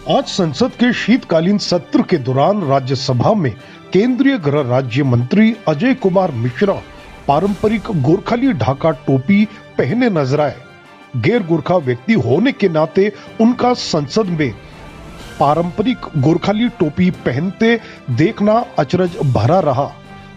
आज संसद के शीतकालीन सत्र के दौरान राज्यसभा में केंद्रीय गृह राज्य मंत्री अजय कुमार मिश्रा पारंपरिक गोरखाली ढाका टोपी पहने नजर आए। गैर गोरखा व्यक्ति होने के नाते उनका संसद में पारंपरिक गोरखाली टोपी पहनते देखना अचरज भरा रहा।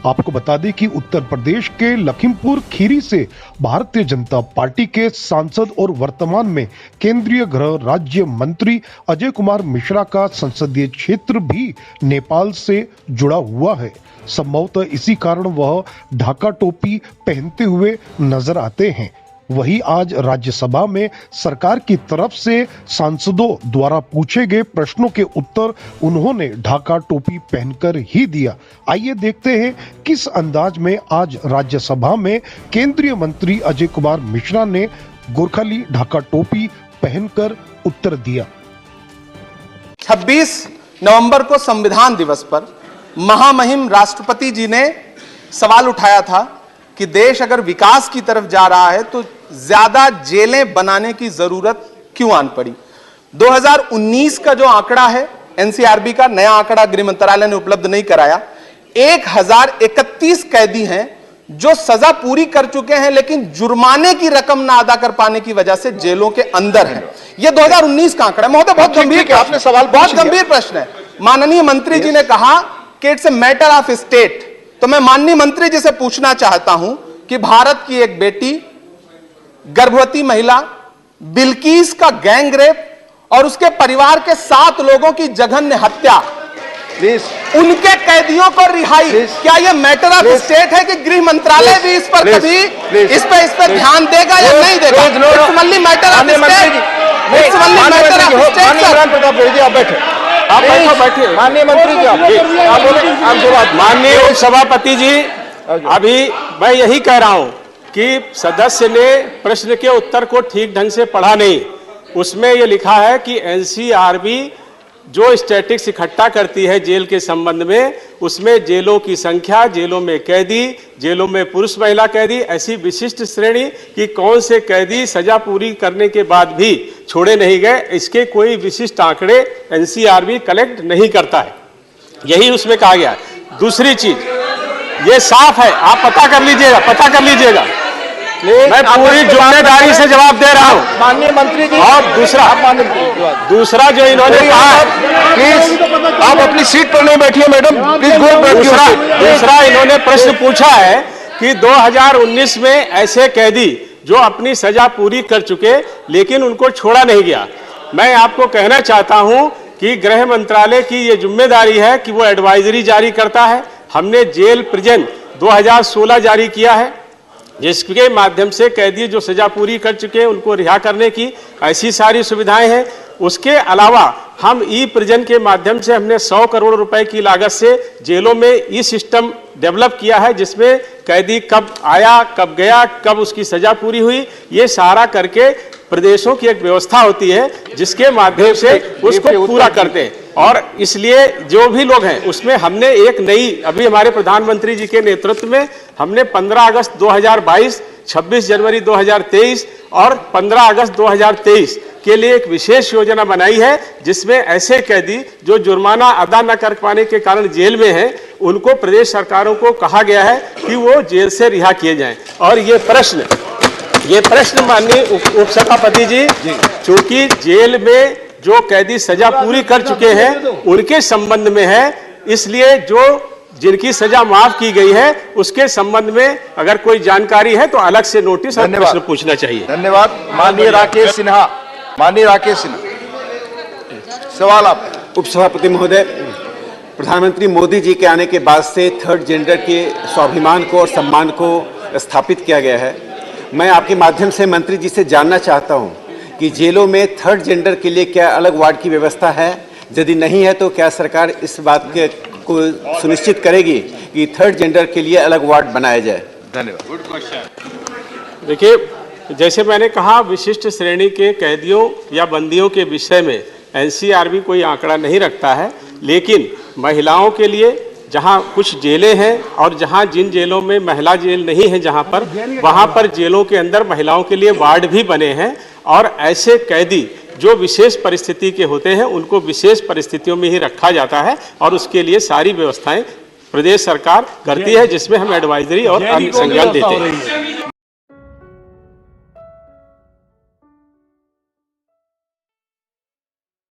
आपको बता दें कि उत्तर प्रदेश के लखीमपुर खीरी से भारतीय जनता पार्टी के सांसद और वर्तमान में केंद्रीय गृह राज्य मंत्री अजय कुमार मिश्रा का संसदीय क्षेत्र भी नेपाल से जुड़ा हुआ है। संभवतः इसी कारण वह ढाका टोपी पहनते हुए नजर आते हैं। वही आज राज्यसभा में सरकार की तरफ से सांसदों द्वारा पूछे गए प्रश्नों के उत्तर उन्होंने ढाका टोपी पहनकर ही दिया। आइए देखते हैं किस अंदाज में आज राज्यसभा में केंद्रीय मंत्री अजय कुमार मिश्रा ने गोरखाली ढाका टोपी पहनकर उत्तर दिया। 26 नवंबर को संविधान दिवस पर महामहिम राष्ट्रपति जी ने सवाल उठाया था कि देश अगर विकास की तरफ जा रहा है तो ज्यादा जेलें बनाने की जरूरत क्यों आन पड़ी। 2019 का जो आंकड़ा है एनसीआरबी का नया आंकड़ा गृह मंत्रालय ने उपलब्ध नहीं कराया, 1031 कैदी हैं जो सजा पूरी कर चुके हैं लेकिन जुर्माने की रकम ना अदा कर पाने की वजह से जेलों के अंदर हैं। यह 2019 का आंकड़ा है। महोदय बहुत गंभीर आपने सवाल, बहुत गंभीर प्रश्न है। माननीय मंत्री जी ने कहा कि it's a matter of state. तो मैं माननीय मंत्री जी से पूछना चाहता हूं कि भारत की एक बेटी गर्भवती महिला बिल्किस का गैंग रेप और उसके परिवार के 7 लोगों की जघन्य हत्या, उनके कैदियों को रिहाई, क्या यह मैटर ऑफ स्टेट है कि गृह मंत्रालय भी इस पर कभी इस पर ध्यान देगा या नहीं देगा? It's only matter of state. It's only matter of state. आप बैठिए माननीय मंत्री जी, आप बोले, आप माननीय सभापति जी, अभी मैं यही कह रहा हूं कि सदस्य ने प्रश्न के उत्तर को ठीक ढंग से पढ़ा नहीं। उसमें यह लिखा है कि एनसीआरबी जो स्टैटिस्टिक्स इकट्ठा करती है जेल के संबंध में, उसमें जेलों की संख्या, जेलों में कैदी, जेलों में पुरुष महिला कैदी, ऐसी विशिष्ट श्रेणी कि कौन से कैदी सजा पूरी करने के बाद भी छोड़े नहीं गए, इसके कोई विशिष्ट आंकड़े एनसीआरबी कलेक्ट नहीं करता है। यही उसमें कहा गया है। दूसरी चीज ये साफ है, आप पता कर लीजिएगा, मैं पूरी जिम्मेदारी से जवाब दे रहा हूं माननीय मंत्री जी। और दूसरा जो इन्होंने कहा, प्लीज आप अपनी सीट पर नहीं बैठिए मैडम, प्लीज दूसरा इन्होंने प्रश्न पूछा है कि 2019 में ऐसे कैदी जो अपनी सजा पूरी कर चुके लेकिन उनको छोड़ा नहीं गया। मैं आपको कहना चाहता हूं कि गृह मंत्रालय की यह जिम्मेदारी है कि वो एडवाइजरी जारी करता है। हमने जेल प्रिजन 2016 जारी किया है, जिसके माध्यम से कैदी जो सजा पूरी कर चुके हैं उनको रिहा करने की ऐसी सारी सुविधाएं हैं। उसके अलावा हम ई प्रिजन के माध्यम से हमने 100 करोड़ रुपए की लागत से जेलों में ई सिस्टम डेवलप किया है, जिसमें कैदी कब आया, कब गया, कब उसकी सजा पूरी हुई, ये सारा करके प्रदेशों की एक व्यवस्था होती है जिसके माध्यम से उसको पूरा करते हैं। और इसलिए जो भी लोग हैं उसमें हमने एक नई, अभी हमारे प्रधानमंत्री जी के नेतृत्व में हमने 15 अगस्त 2022, 26 जनवरी 2023 और 15 अगस्त 2023 के लिए एक विशेष योजना बनाई है, जिसमें ऐसे कैदी जो जुर्माना अदा न कर पाने के कारण जेल में हैं उनको प्रदेश सरकारों को कहा गया है कि वो जेल से रिहा किए जाएं। और ये प्रश्न माननीय उप सभापति जी, चूंकि जेल में जो कैदी सजा पूरी कर चुके हैं उनके संबंध में है, इसलिए जो जिनकी सजा माफ की गई है उसके संबंध में अगर कोई जानकारी है तो अलग से नोटिस और प्रश्न पूछना चाहिए। धन्यवाद। माननीय राकेश सिन्हा, सवाल आप। उपसभापति महोदय, प्रधानमंत्री मोदी जी के आने के बाद से थर्ड जेंडर के स्वाभिमान को और सम्मान को स्थापित किया गया है। मैं आपके माध्यम से मंत्री जी से जानना चाहता हूं कि जेलों में थर्ड जेंडर के लिए क्या अलग वार्ड की व्यवस्था है? यदि नहीं है तो क्या सरकार इस बात को सुनिश्चित करेगी कि थर्ड जेंडर के लिए अलग वार्ड बनाया जाए? धन्यवाद। Good question. देखिए, जैसे मैंने कहा, विशिष्ट श्रेणी के कैदियों या बंदियों के विषय में एनसीआरबी कोई आंकड़ा नहीं रखता है, लेकिन महिलाओं के लिए जहां कुछ जेलें हैं और जहां जिन जेलों में महिला जेल नहीं है वहां पर जेलों के अंदर महिलाओं के लिए वार्ड भी बने हैं। और ऐसे कैदी जो विशेष परिस्थिति के होते हैं उनको विशेष परिस्थितियों में ही रखा जाता है और उसके लिए सारी व्यवस्थाएं प्रदेश सरकार करती है, जिसमें हम एडवाइजरी और संज्ञान देते हैं।